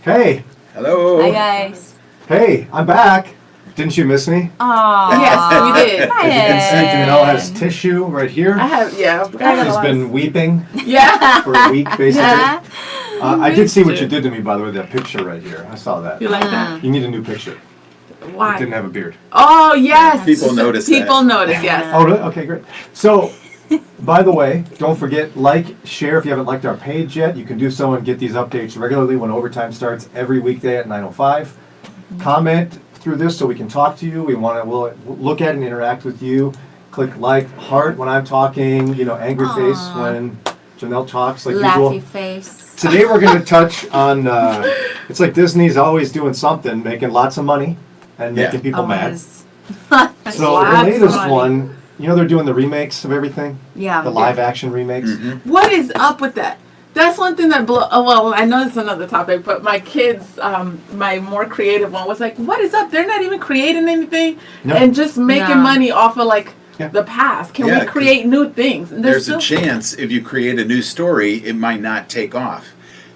Hey. Hello. Hi guys. Hey, I'm back. Didn't you miss me? Aww. Yes, we did. Hi, As you can see, Ed. Janelle has tissue right here. I have, yeah. She's been weeping Yeah. for a week, basically. Yeah. I did see what you did to me, by the way, that picture right here. I saw that. You like that? You need a new picture. It Why? didn't have a beard. Oh, yes. People notice that. People notice, yes. Oh, really? Okay, great. So, by the way, don't forget, like, share if you haven't liked our page yet. You can do so and get these updates regularly when overtime starts every weekday at 9:05. Comment through this so we can talk to you. We'll look at and interact with you. Click like, heart when I'm talking, angry face when Janelle talks like usual. Laughy face. Today we're going to touch on, it's like Disney's always doing something, making lots of money and making people mad. So Lots the of latest money. one, they're doing the remakes of everything, Yeah. the live action remakes. Mm-hmm. What is up with that? That's one thing that well, I know it's another topic, but my kids, my more creative one was like, what is up? They're not even creating anything No. and just making No. money off of Yeah. the past. Can Yeah, we create new things? And There's a chance if you create a new story, it might not take off.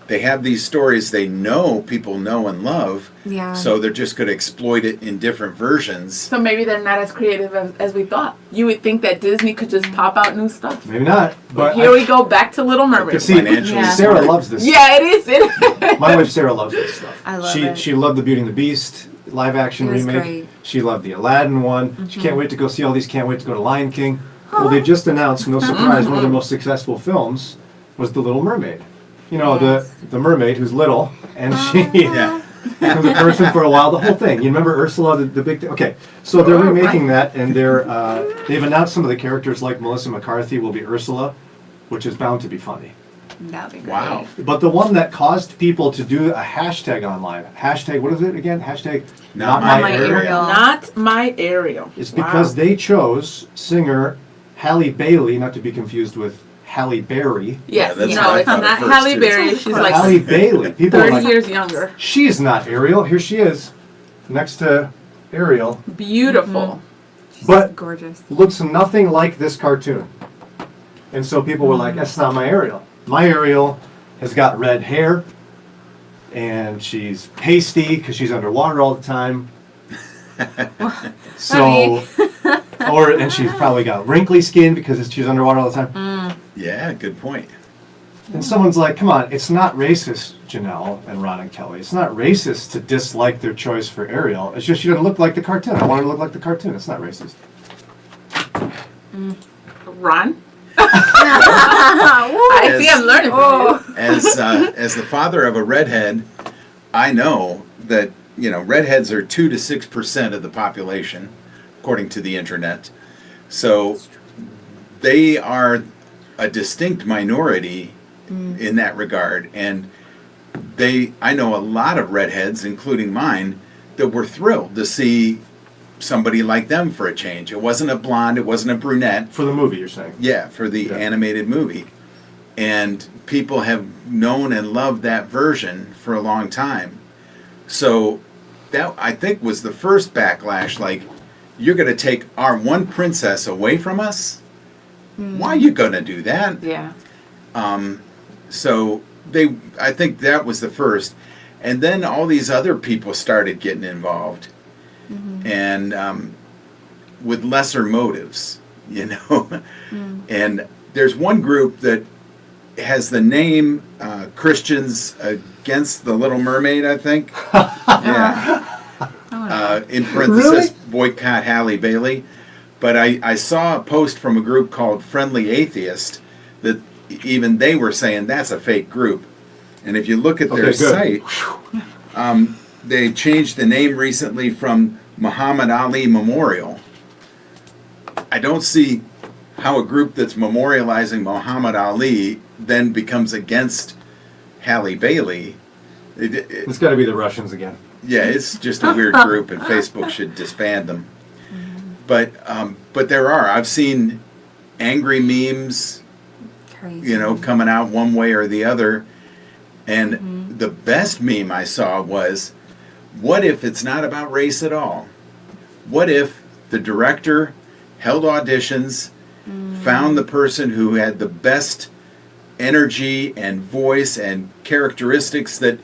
They have these stories they know people know and love, Yeah. so they're just going to exploit it in different versions. So maybe they're not as creative as we thought. You would think that Disney could just pop out new stuff. Maybe not, but Here we go back to Little Mermaid. see, Financially Sarah smart. loves this. Yeah, it is. My wife Sarah loves this stuff. I love she it. She loved the Beauty and the Beast live action It was remake. great. She loved the Aladdin one. She can't wait to go see all these. Can't wait to go to Lion King. Well, they just announced, no surprise, one of their most successful films was The Little Mermaid. Yes. the mermaid who's little, and she Yeah. was a person for a while. The whole thing. You remember Ursula, the big thing? Okay, so they're remaking that, and they've announced some of the characters like Melissa McCarthy will be Ursula, which is bound to be funny. That'd be great. Wow. But the one that caused people to do a hashtag online, hashtag, what is it again? Hashtag Not my my Ariel. Ariel. Not my Ariel. It's because they chose singer Halle Bailey, not to be confused with Halle Berry. Yes, Yeah, that's no, what I it's thought not at first, Halle too. Berry. She's like Halle Bailey. People are 30 like, years younger. she's not Ariel. Here she is, next to Ariel. Beautiful. But Gorgeous. looks nothing like this cartoon. And so people were like, that's not my Ariel. My Ariel has got red hair, and she's pasty because she's underwater all the time. So, and she's probably got wrinkly skin because she's underwater all the time. Yeah, good point. And someone's like, come on, it's not racist, Janelle and Ron and Kelly. It's not racist to dislike their choice for Ariel. It's just she doesn't look like the cartoon. I want her to look like the cartoon. It's not racist. Ron? I see, I'm learning from you. As the father of a redhead, I know that redheads are 2 to 6% of the population, according to the internet. So they are a distinct minority in that regard, and I know a lot of redheads, including mine, that were thrilled to see somebody like them for a change. It wasn't a blonde, it wasn't a brunette. For the movie, you're saying? Yeah, for the animated movie. And people have known and loved that version for a long time. So that, I think, was the first backlash. Like, you're going to take our one princess away from us? Why are you going to do that? Yeah. So I think that was the first. And then all these other people started getting involved. And with lesser motives, And there's one group that has the name Christians Against the Little Mermaid, I think. Yeah. In parenthesis, boycott Halle Bailey. But I saw a post from a group called Friendly Atheist that even they were saying that's a fake group. And if you look at their site, they changed the name recently from Muhammad Ali Memorial. I don't see how a group that's memorializing Muhammad Ali then becomes against Halle Bailey. It's got to be the Russians again. Yeah, it's just a weird group, and Facebook should disband them. But there are. I've seen angry memes, Crazy. coming out one way or the other. And the best meme I saw was, what if it's not about race at all? What if the director held auditions, found the person who had the best energy and voice and characteristics that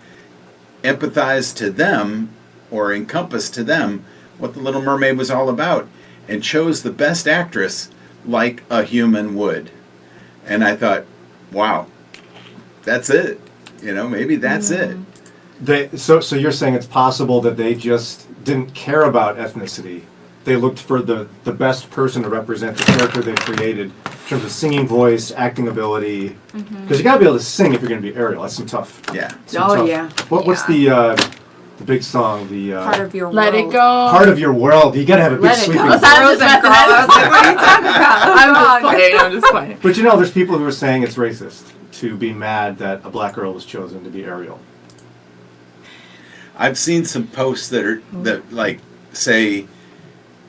empathize to them or encompass to them what The Little Mermaid was all about, and chose the best actress like a human would. And I thought, wow, that's it. Maybe that's it. So you're saying it's possible that they just didn't care about ethnicity. They looked for the best person to represent the character they created in terms of singing voice, acting ability. Because you got to be able to sing if you're going to be Ariel. That's some tough. Yeah. Yeah. What's the big song? The Part of your Let world. It Go. Part of Your World. You got to have a big Let It sweeping Go. voice. Frozen girl. I was like, what are you talking about? I'm just playing. But there's people who are saying it's racist to be mad that a black girl was chosen to be Ariel. I've seen some posts that say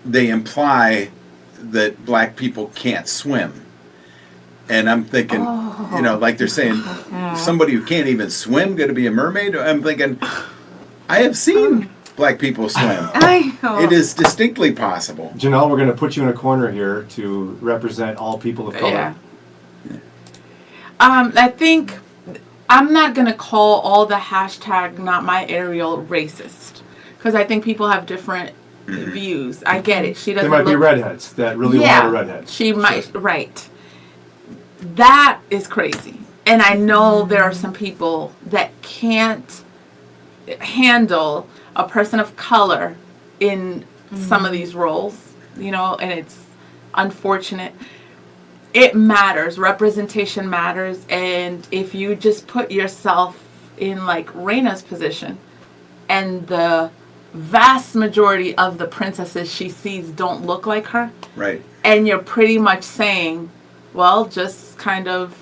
they imply that black people can't swim. And I'm thinking, like they're saying somebody who can't even swim going to be a mermaid? I'm thinking, I have seen black people swim. I know. It is distinctly possible. Janelle, we're going to put you in a corner here to represent all people of color. Yeah. I think I'm not going to call all the hashtag not my Ariel racist, because I think people have different views. I get it. She doesn't There might be look- redheads that really want a redhead. She might, right. That is crazy. And I know there are some people that can't handle a person of color in some of these roles, and it's unfortunate. It matters. Representation matters. And if you just put yourself in like Raina's position, and the vast majority of the princesses she sees don't look like her, Right. and you're pretty much saying, well, just kind of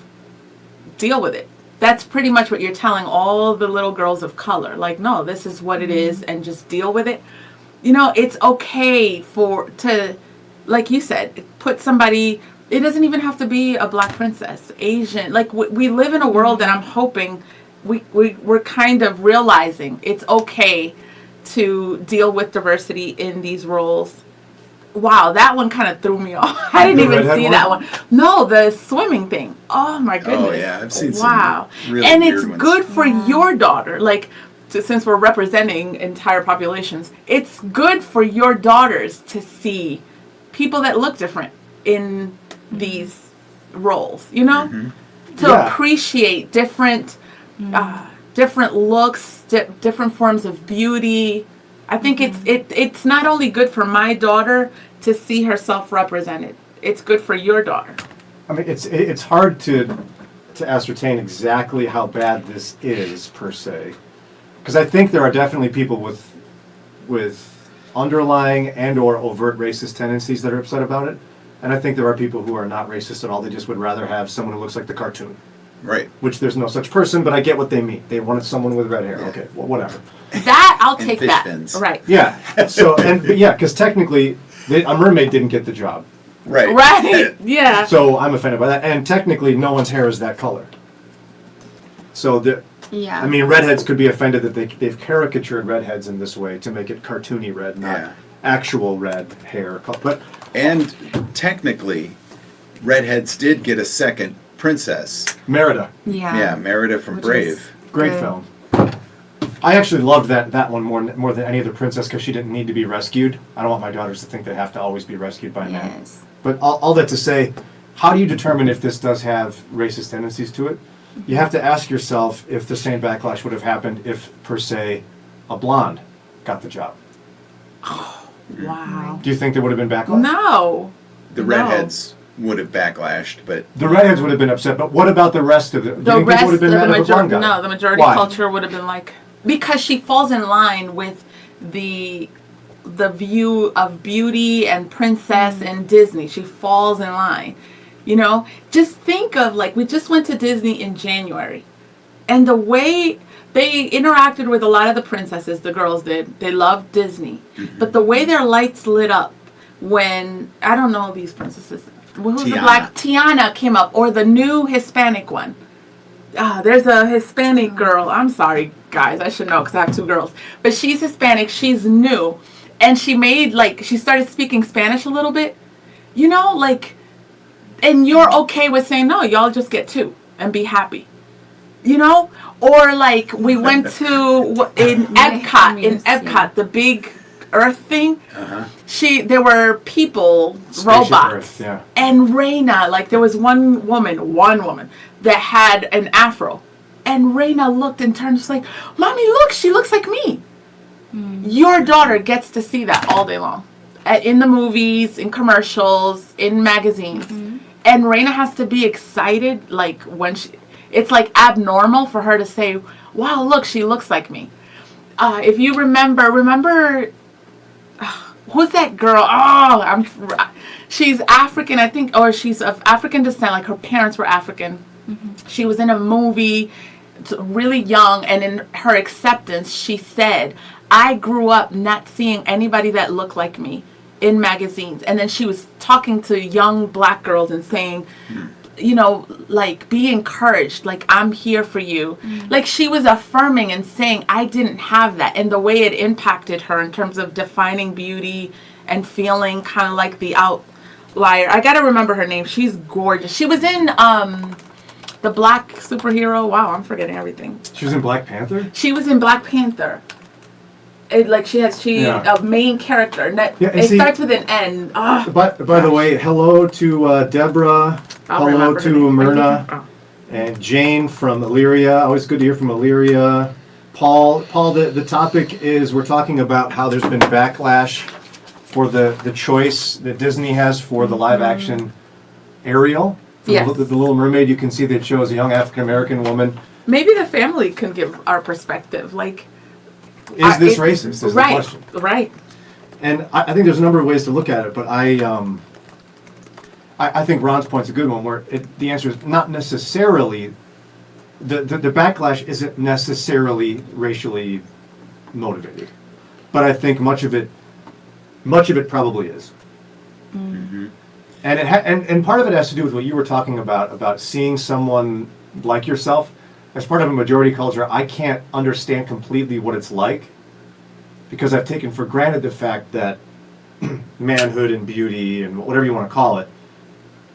deal with it. That's pretty much what you're telling all the little girls of color. Like, no, this is what it is, and just deal with it. It's okay to, like you said, put somebody. It doesn't even have to be a black princess, Asian. Like, we live in a world that I'm hoping we're kind of realizing it's okay to deal with diversity in these roles. Wow, that one kind of threw me off. I didn't even see that one. No, the swimming thing. Oh my goodness. Oh yeah, I've seen wow. some really And weird it's ones. good for your daughter. Like, since we're representing entire populations, it's good for your daughters to see people that look different in these roles, to Yeah. appreciate different looks, different forms of beauty. I think it's not only good for my daughter to see herself represented. It's good for your daughter. I mean, it's hard to ascertain exactly how bad this is per se, because I think there are definitely people with underlying and or overt racist tendencies that are upset about it, and I think there are people who are not racist at all. They just would rather have someone who looks like the cartoon. Right. Which there's no such person, but I get what they mean. They wanted someone with red hair. Yeah. Okay, well, whatever. That I'll And take fish that. fins. Right. Yeah. So because technically, a mermaid didn't get the job. Right. Right. Yeah. So I'm offended by that. And technically, no one's hair is that color. So Yeah. I mean, redheads could be offended that they've caricatured redheads in this way to make it cartoony red, not Yeah. actual red hair. But And technically, redheads did get a second princess. Merida, Yeah, Merida from Which Brave. is great good. film. I actually loved that one more than any other princess because she didn't need to be rescued. I don't want my daughters to think they have to always be rescued by men. Yes. But all that to say, how do you determine if this does have racist tendencies to it? You have to ask yourself if the same backlash would have happened if, per se, a blonde got the job. Wow. Do you think there would have been backlash? No. The No. redheads would have backlashed, but The redheads would have been upset, but what about the rest of it? Do you The think rest, people would have been mad if a blonde got it? no, the majority Why? culture would have been like, because she falls in line with the view of beauty and princess and Disney. She falls in line. Just think of, like, we just went to Disney in January, and the way they interacted with a lot of the princesses, the girls did, they loved Disney. But the way their lights lit up when, I don't know these princesses, who's the Tiana. black, Tiana came up, or the new Hispanic one. There's a Hispanic girl. I'm sorry, guys. I should know because I have two girls. But she's Hispanic. She's new. And she she started speaking Spanish a little bit. And you're okay with saying, no, y'all just get two. and be happy. You know? Or like we went to in Epcot, the big Earth thing. There were people, robots, Earth, yeah. and Raina, like there was one woman that had an afro, and Raina looked and turned, just like, "Mommy, look, she looks like me." Your daughter gets to see that all day long, in the movies, in commercials, in magazines, and Raina has to be excited, like when it's like abnormal for her to say, "Wow, look, she looks like me." If you remember. Who's that girl? She's African, I think, or she's of African descent. Like her parents were African. She was in a movie, really young, and in her acceptance, she said, "I grew up not seeing anybody that looked like me in magazines." And then she was talking to young black girls and saying, you know, like, be encouraged, like, I'm here for you. Like, she was affirming and saying, I didn't have that. And the way it impacted her in terms of defining beauty and feeling kind of like the outlier. I gotta remember her name. She's gorgeous. She was in the black superhero. Wow, I'm forgetting everything. She was in Black Panther? She was in Black Panther. A main character. It starts with an N. By the way, hello to Deborah. Hello to Myrna and Jane from Illyria. Always good to hear from Illyria. Paul, the topic is we're talking about how there's been backlash for the choice that Disney has for the live action Ariel. Yes. The Little Mermaid. You can see that it shows a young African American woman. Maybe the family can give our perspective. Like, is this racist? Is the question. Right. And I think there's a number of ways to look at it, but I think Ron's point's a good one, where the answer is not necessarily, the backlash isn't necessarily racially motivated, but I think much of it probably is. And and part of it has to do with what you were talking about seeing someone like yourself. As part of a majority culture, I can't understand completely what it's like, because I've taken for granted the fact that manhood and beauty and whatever you want to call it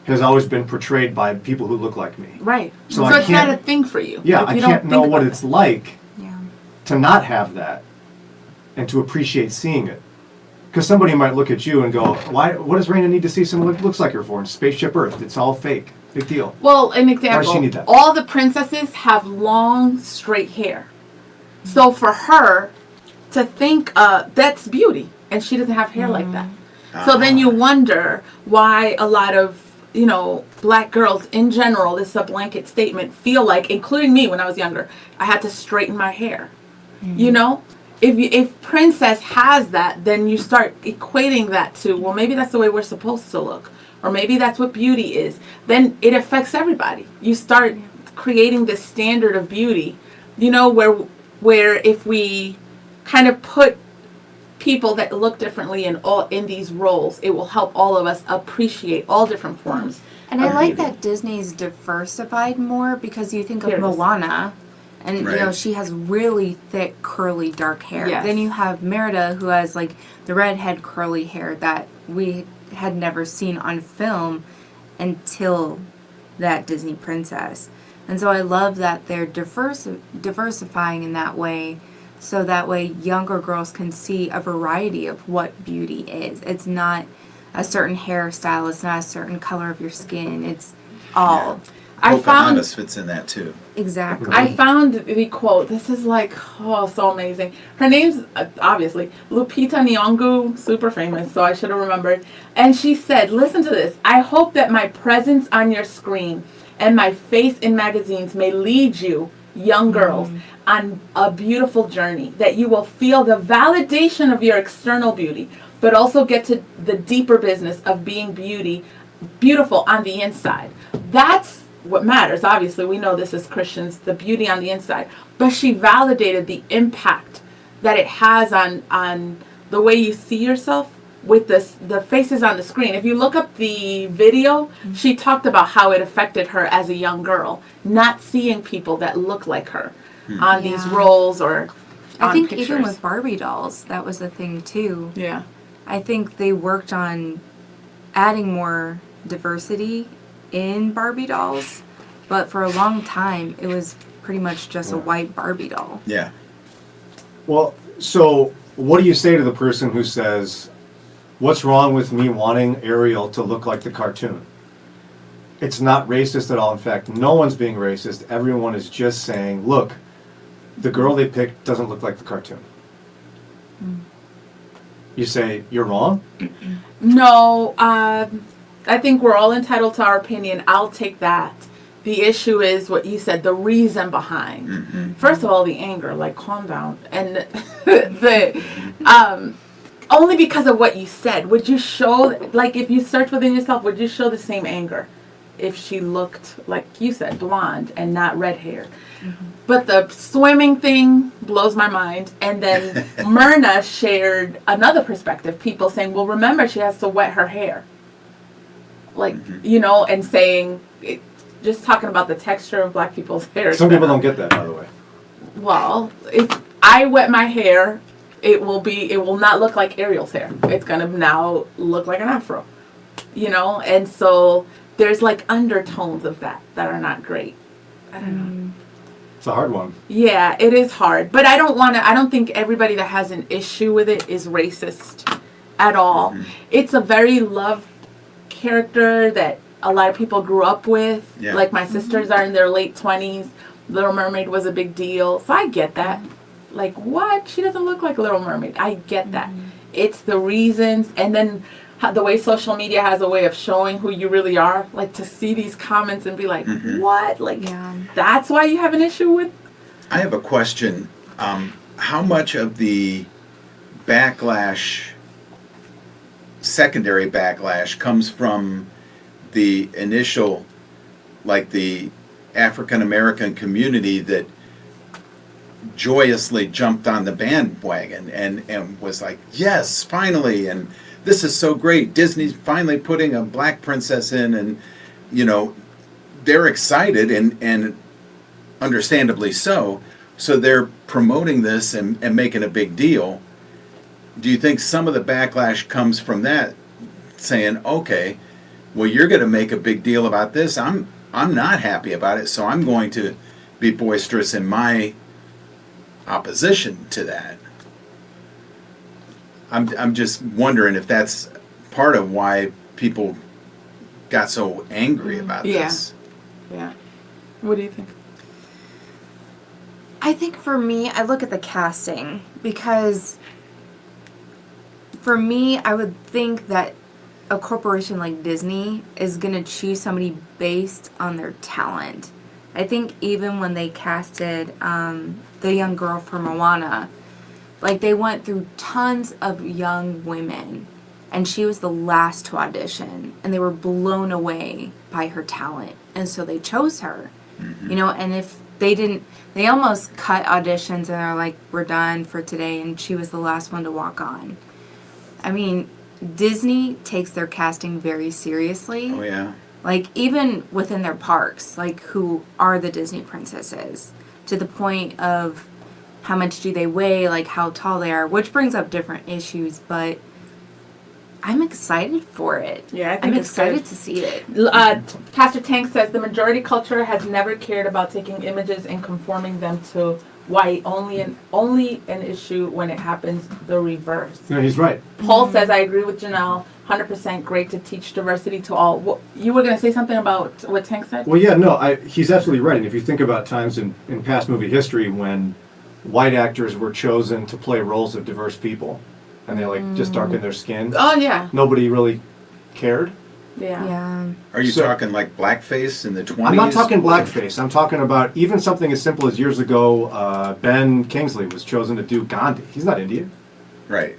has always been portrayed by people who look like me. Right. So it's not a thing for you. Yeah, like, I can't know what it's like Yeah. to not have that and to appreciate seeing it. Because somebody might look at you and go, what does Raina need to see someone that looks like her for? In Spaceship Earth, it's all fake. Big deal. Well, an Why does she need example, that? all the princesses have long, straight hair. So for her to think that's beauty, and she doesn't have hair like that. So then you wonder why a lot of, black girls in general, this is a blanket statement, feel like, including me when I was younger, I had to straighten my hair. If princess has that, then you start equating that to, well, maybe that's the way we're supposed to look, or maybe that's what beauty is. Then it affects everybody. You start creating this standard of beauty, where if we kind of put people that look differently in these roles, it will help all of us appreciate all different forms. And I of like beauty. that Disney's diversified more, because you think of Moana, and she has really thick, curly, dark hair. Yes. Then you have Merida, who has like the redhead curly hair that we had never seen on film until that Disney princess. And so I love that they're diversifying in that way, so that way younger girls can see a variety of what beauty is. It's not a certain hairstyle, it's not a certain color of your skin, it's all. Pocahontas fits in that too. Exactly. I found the quote. This is like, so amazing. Her name's, obviously, Lupita Nyong'o, super famous, so I should have remembered. And she said, listen to this, I hope that my presence on your screen and my face in magazines may lead you, young girls, on a beautiful journey, that you will feel the validation of your external beauty, but also get to the deeper business of being beautiful on the inside. That's what matters. Obviously, we know this as Christians, the beauty on the inside. But she validated the impact that it has on the way you see yourself with the faces on the screen. If you look up the video, she talked about how it affected her as a young girl, not seeing people that look like her on these roles or I think pictures. even with Barbie dolls, that was the thing too. Yeah. I think they worked on adding more diversity in Barbie dolls, But for a long time, it was pretty much just a white Barbie doll. Yeah. Well, so what do you say to the person who says, what's wrong with me wanting Ariel to look like the cartoon? It's not racist at all. In fact, no one's being racist. Everyone is just saying, look, the girl they picked doesn't look like the cartoon. You say, you're wrong? No, I think we're all entitled to our opinion. I'll take that. The issue is what you said, the reason behind. First of all, the anger, like, calm down. And only because of what you said. Would you show, like, if you search within yourself, would you show the same anger if she looked, like you said, blonde and not red hair? But the swimming thing blows my mind. And then Myrna shared another perspective. People saying, well, remember, she has to wet her hair. Like, you know, and saying, just talking about the texture of black people's hair. Some people don't get that, by the way. Well, if I wet my hair, it will not look like Ariel's hair. It's going to now look like an afro. You know? And so there's like undertones of that are not great. I don't know. It's a hard one. Yeah, it is hard. But I don't think everybody that has an issue with it is racist at all. It's a very loved character that a lot of people grew up with. Yeah. Like my sisters are in their late 20s. Little Mermaid was a big deal. So I get that. Like, what? She doesn't look like Little Mermaid. I get that. It's the reasons. And then the way social media has a way of showing who you really are. Like, to see these comments and be like, what? Like, that's why you have an issue with? I have a question. How much of the backlash, secondary backlash, comes from the initial, like the African American community that joyously jumped on the bandwagon and was like, yes, finally, and this is so great. Disney's finally putting a black princess in, and, you know, they're excited and understandably so. So they're promoting this and making a big deal. Do you think some of the backlash comes from that, saying, okay, well, you're going to make a big deal about this. I'm not happy about it, so I'm going to be boisterous in my opposition to that. I'm just wondering if that's part of why people got so angry about this. Yeah. What do you think? I think for me, I look at the casting because for me, I would think that a corporation like Disney is going to choose somebody based on their talent. I think even when they casted the young girl for Moana, like they went through tons of young women and she was the last to audition and they were blown away by her talent. And so they chose her, you know, and if they didn't, they almost cut auditions and they're like, we're done for today. And she was the last one to walk on. I mean, Disney takes their casting very seriously. Oh, yeah. Like, even within their parks, like, who are the Disney princesses, to the point of how much do they weigh, like, how tall they are, which brings up different issues, but I'm excited for it. Yeah, I think I'm it's excited good. to see it. Pastor Tank says the majority culture has never cared about taking images and conforming them to white. Only an issue when it happens the reverse. Yeah, he's right. Paul says, I agree with Janelle. 100% great to teach diversity to all. Well, you were going to say something about what Tank said? Well, yeah, no, he's absolutely right. And if you think about times in past movie history when white actors were chosen to play roles of diverse people, and they just darkened their skin, Oh, yeah. nobody really cared. Yeah. Yeah. Are you So- talking like blackface in the 20s? I'm not talking blackface. I'm talking about even something as simple as years ago, Ben Kingsley was chosen to do Gandhi. He's not Indian. Right.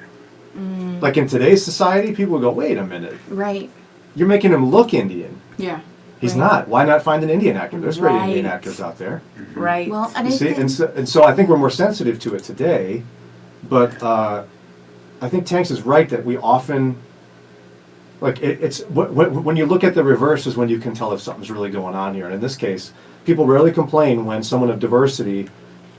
Like in today's society, people would go, wait a minute, Right. you're making him look Indian. Yeah. He's Right. not. Why not find an Indian actor? There's great Indian Right. actors out there. Right. Well, and You I see, think, and so I think we're more sensitive to it today, but I think Tanks is right that we often, like it's when you look at the reverse is when you can tell if something's really going on here. And in this case, people rarely complain when someone of diversity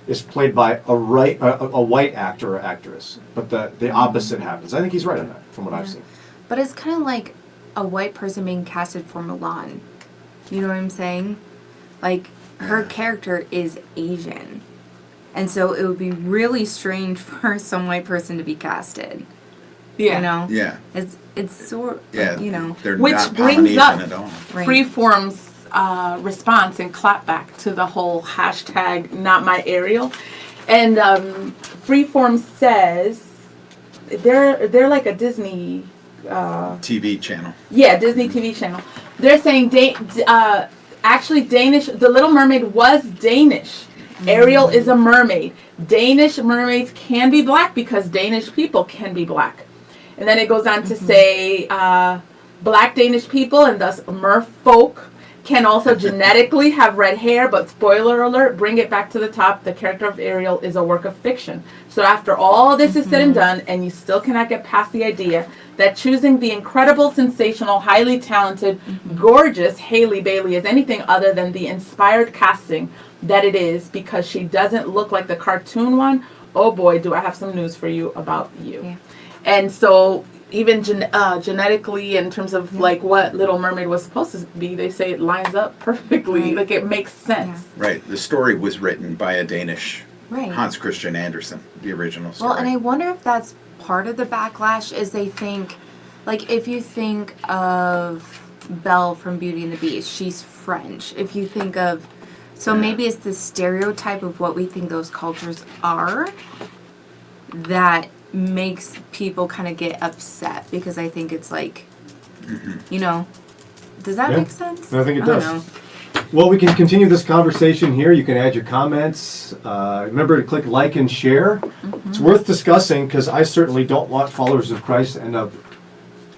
is played by a white actor or actress, but the opposite happens. I think he's right on that, from what I've seen. but it's kind of like a white person being casted for Mulan. You know what I'm saying? like her character is Asian. And so it would be really strange for some white person to be casted. Yeah. You know? Yeah. It's sort Yeah. you know. They're Which not brings Polynesian up at all. Right. Freeform's response and clapback to the whole hashtag not my Ariel. And Freeform says they're like a Disney TV channel. Yeah, Disney TV channel. They're saying actually Danish. The Little Mermaid was Danish. Ariel is a mermaid. Danish mermaids can be black because Danish people can be black. And then it goes on to say black Danish people and thus merfolk can also genetically have red hair, but spoiler alert, bring it back to the top, the character of Ariel is a work of fiction. So after all this is said and done, and you still cannot get past the idea that choosing the incredible, sensational, highly talented, gorgeous Halle Bailey is anything other than the inspired casting that it is because she doesn't look like the cartoon one, oh boy, do I have some news for you about you. Yeah. And so even genetically, in terms of like what Little Mermaid was supposed to be, they say it lines up perfectly. Right. Like it makes sense. Right. The story was written by a Danish, Right. Hans Christian Andersen, the original story. Well, and I wonder if that's part of the backlash is they think, like, if you think of Belle from Beauty and the Beast, she's French. If you think of, so maybe it's the stereotype of what we think those cultures are that makes people kind of get upset because I think it's like, you know, does that make sense? I think it don't does. know. Well, we can continue this conversation here. You can add your comments. Remember to click like and share. It's worth discussing because I certainly don't want followers of Christ to end up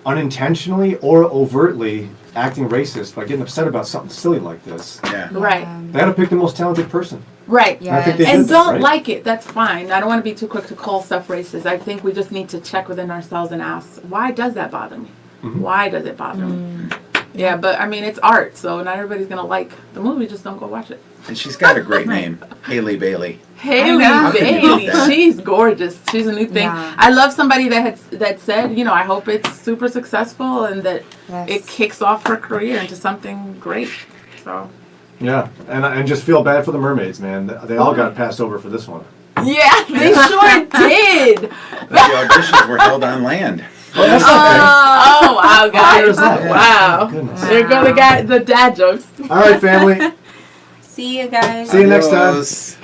unintentionally or overtly acting racist by getting upset about something silly like this. Yeah. Right. They had to pick the most talented person. Right. Yeah. I think they And did that, don't right? like it, that's fine. I don't want to be too quick to call stuff racist. I think we just need to check within ourselves and ask, why does that bother me? Why does it bother me? Yeah, but I mean, it's art, so not everybody's going to like the movie. Just don't go watch it. And she's got a great name, Halle Bailey. Haley How can you Bailey, beat that? she's gorgeous. She's a new thing. Yeah. I love somebody that said, you know, I hope it's super successful and that Yes. it kicks off her career into something great. So Yeah, and just feel bad for the mermaids, man. They all got passed over for this one. yeah, they sure did. The auditions were held on land. Oh, that's Oh wow, guys! There's that. Wow, Goodness. there go the dad jokes. All right, family. See you guys. See you next time. Adios.